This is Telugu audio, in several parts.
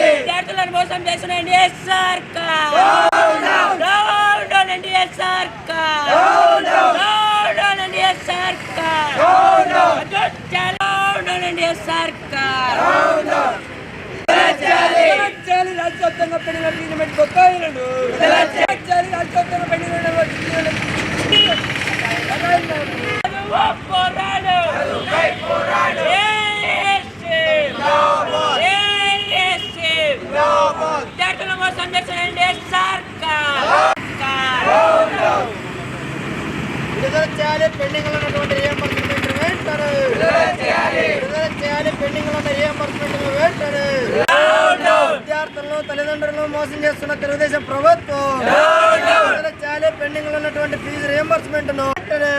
విద్యార్థులను మోసం చేసిన ఎన్డీఏ సర్కార్ ఎన్డీఏ సర్కార్ ఎన్డీఏ సర్కార్ ఎన్డీఏ సర్కార్ రాజ్యాంగ పెళ్లిన ట్రీట్మెంట్ బకాయిలను రాజ్యాంగ పెళ్లిన పోరాడు విద్యార్థుల మోసం చేసిన ఎన్డీఏ సర్కార్ విడుదల చేయాలి పెండింగ్ ఉన్నటువంటి రీఎంబర్స్మెంట్ వెంటనే విడుదల చేయాలి పెండింగ్ ఉన్న రీఎంబర్స్మెంట్ వెంటనే విద్యార్థులను తల్లిదండ్రులను మోసం చేస్తున్న తెలుగుదేశం ప్రభుత్వం విడుదల చేయాలి పెండింగ్ ఉన్నటువంటి ఫీజు రీఎంబర్స్మెంట్ ను వెంటనే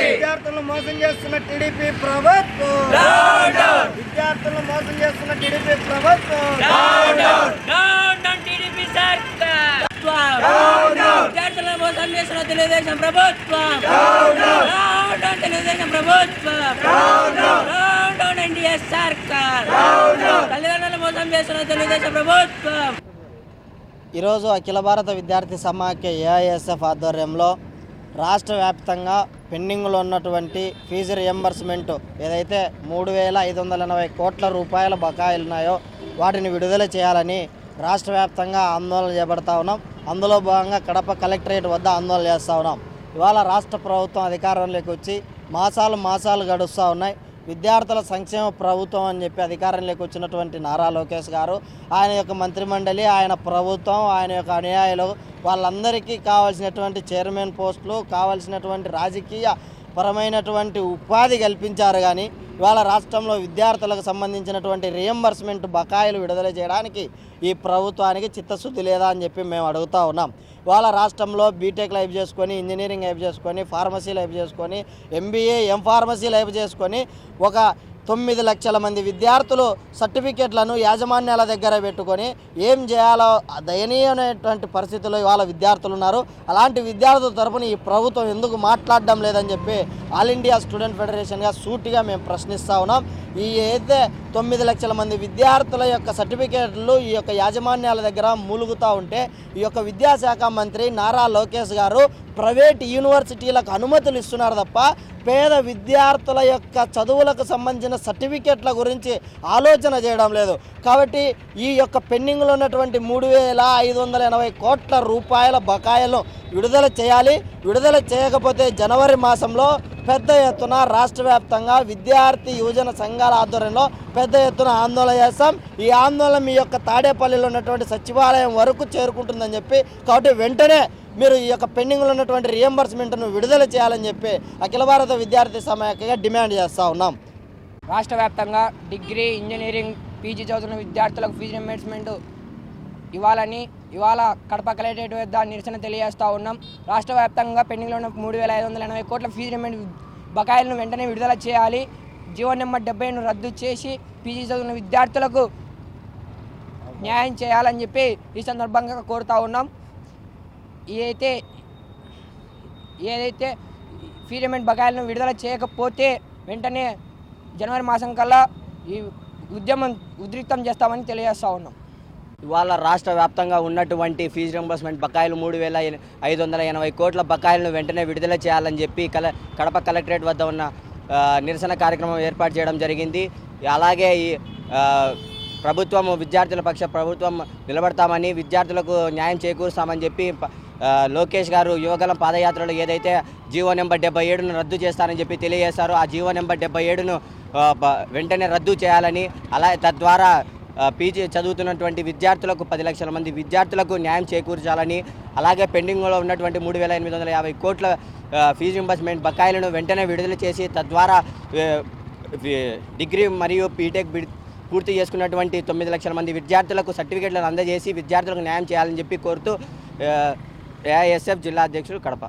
విద్యార్థులను మోసం చేస్తున్న టీడీపీ ప్రభుత్వం విద్యార్థులను మోసం చేస్తున్న టీడీపీ ప్రభుత్వం టీడీపీ సర్కార్ విద్యార్థులను మోసం చేస్తున్న తెలుగుదేశం ప్రభుత్వం తెలుగుదేశం ప్రభుత్వం ఎన్డీఏ సర్కార్ తల్లిదండ్రులను మోసం చేస్తున్న తెలుగుదేశం ప్రభుత్వం. ఈరోజు అఖిల భారత విద్యార్థి సమాఖ్య ఏఐఎస్ఎఫ్ ఆధ్వర్యంలో రాష్ట్ర వ్యాప్తంగా పెండింగ్లో ఉన్నటువంటి ఫీజు రియంబర్స్మెంట్ ఏదైతే 3,580 కోట్ల రూపాయల బకాయిలు ఉన్నాయో వాటిని విడుదల చేయాలని రాష్ట్ర వ్యాప్తంగా ఆందోళన చేపడతా ఉన్నాం. అందులో భాగంగా కడప కలెక్టరేట్ వద్ద ఆందోళన చేస్తూ ఉన్నాం. ఇవాళ రాష్ట్ర ప్రభుత్వం అధికారంలోకి వచ్చి మాసాలు గడుస్తూ ఉన్నాయి. విద్యార్థుల సంక్షేమ ప్రభుత్వం అని చెప్పి అధికారంలోకి వచ్చినటువంటి నారా లోకేష్ గారు, ఆయన యొక్క మంత్రిమండలి, ఆయన ప్రభుత్వం, ఆయన యొక్క అనుయాయులు వాళ్ళందరికీ కావాల్సినటువంటి చైర్మన్ పోస్టులు, కావాల్సినటువంటి రాజకీయ పరమైనటువంటి ఉపాధి కల్పించారు. కానీ ఇవాళ రాష్ట్రంలో విద్యార్థులకు సంబంధించినటువంటి రియంబర్స్మెంట్ బకాయిలు విడుదల చేయడానికి ఈ ప్రభుత్వానికి చిత్తశుద్ధి లేదా అని చెప్పి మేము అడుగుతూ ఉన్నాం. ఇవాళ రాష్ట్రంలో బీటెక్ లైఫ్ చేసుకొని, ఇంజనీరింగ్ లైఫ్ చేసుకొని, ఫార్మసీ లైఫ్ చేసుకొని, ఎంబీఏ ఎంఫార్మసీ లైఫ్ చేసుకొని ఒక 9 లక్షల మంది విద్యార్థులు సర్టిఫికేట్లను యాజమాన్యాల దగ్గర పెట్టుకొని ఏం చేయాలో దయనీయమైనటువంటి పరిస్థితుల్లో ఇవాళ విద్యార్థులు ఉన్నారు. అలాంటి విద్యార్థుల తరపున ఈ ప్రభుత్వం ఎందుకు మాట్లాడడం లేదని చెప్పి ఆల్ ఇండియా స్టూడెంట్ ఫెడరేషన్గా సూటిగా మేము ప్రశ్నిస్తూ ఉన్నాం. ఈ అయితే 9 లక్షల మంది విద్యార్థుల యొక్క సర్టిఫికేట్లు ఈ యొక్క యాజమాన్యాల దగ్గర మూలుగుతూ ఉంటే ఈ యొక్క విద్యాశాఖ మంత్రి నారా లోకేష్ గారు ప్రైవేట్ యూనివర్సిటీలకు అనుమతులు ఇస్తున్నారు తప్ప పేద విద్యార్థుల యొక్క చదువులకు సంబంధించిన సర్టిఫికేట్ల గురించి ఆలోచన చేయడం లేదు. కాబట్టి ఈ యొక్క పెండింగ్లో ఉన్నటువంటి 3,580 కోట్ల రూపాయల బకాయిలను విడుదల చేయాలి. విడుదల చేయకపోతే జనవరి మాసంలో పెద్ద ఎత్తున రాష్ట్ర వ్యాప్తంగా విద్యార్థి యువజన సంఘాల ఆధ్వర్యంలో పెద్ద ఎత్తున ఆందోళన చేస్తాం. ఈ ఆందోళన మీ యొక్క తాడేపల్లిలో ఉన్నటువంటి సచివాలయం వరకు చేరుకుంటుందని చెప్పి, కాబట్టి వెంటనే మీరు ఈ యొక్క పెండింగ్లో ఉన్నటువంటి రియంబర్స్మెంట్ను విడుదల చేయాలని చెప్పి అఖిల భారత విద్యార్థి సమాఖ్యగా డిమాండ్ చేస్తూ ఉన్నాం. రాష్ట్ర వ్యాప్తంగా డిగ్రీ, ఇంజనీరింగ్, పీజీ చదువుతున్న విద్యార్థులకు ఫీజు రియంబర్స్మెంట్ ఇవాళ కడప కలెక్టరేట్ వద్ద నిరసన తెలియజేస్తూ ఉన్నాం. రాష్ట్ర వ్యాప్తంగా పెండింగ్లో ఉన్న 3,580 కోట్ల ఫీజు రియంబర్స్మెంట్ బకాయిలను వెంటనే విడుదల చేయాలి. జీవో నెంబర్ 70ను రద్దు చేసి పీజీ చదువుతున్న విద్యార్థులకు న్యాయం చేయాలని చెప్పి ఈ సందర్భంగా కోరుతూ ఉన్నాం. ఏదైతే ఫీ రియంబర్స్మెంట్ బకాయిలను విడుదల చేయకపోతే వెంటనే జనవరి మాసం కల్లా ఈ ఉద్యమం ఉధృతం చేస్తామని తెలియజేస్తూ ఉన్నాం. ఇవాళ రాష్ట్ర వ్యాప్తంగా ఉన్నటువంటి ఫీజు రింబర్స్మెంట్ బకాయిలు 3,580 కోట్ల బకాయిలను వెంటనే విడుదల చేయాలని చెప్పి కడప కలెక్టరేట్ వద్ద ఉన్న నిరసన కార్యక్రమం ఏర్పాటు చేయడం జరిగింది. అలాగే ఈ విద్యార్థుల పక్ష ప్రభుత్వం నిలబడతామని, విద్యార్థులకు న్యాయం చేకూరుస్తామని చెప్పి లోకేష్ గారు యువగలం పాదయాత్రలో ఏదైతే జీవో నెంబర్ 77ను రద్దు చేస్తారని చెప్పి తెలియజేశారో ఆ జీవో నెంబర్ 77ను వెంటనే రద్దు చేయాలని, తద్వారా పీజీ చదువుతున్నటువంటి విద్యార్థులకు 10 లక్షల మంది విద్యార్థులకు న్యాయం చేకూర్చాలని, అలాగే పెండింగ్లో ఉన్నటువంటి 3,850 కోట్ల ఫీజు రింబర్స్మెంట్ బకాయిలను వెంటనే విడుదల చేసి తద్వారా డిగ్రీ మరియు బీటెక్ పూర్తి చేసుకున్నటువంటి 9 లక్షల మంది విద్యార్థులకు సర్టిఫికేట్లను అందజేసి విద్యార్థులకు న్యాయం చేయాలని చెప్పి కోరుతూ ఏఐఎస్ఎఫ్ జిల్లా అధ్యక్షుడు కడప.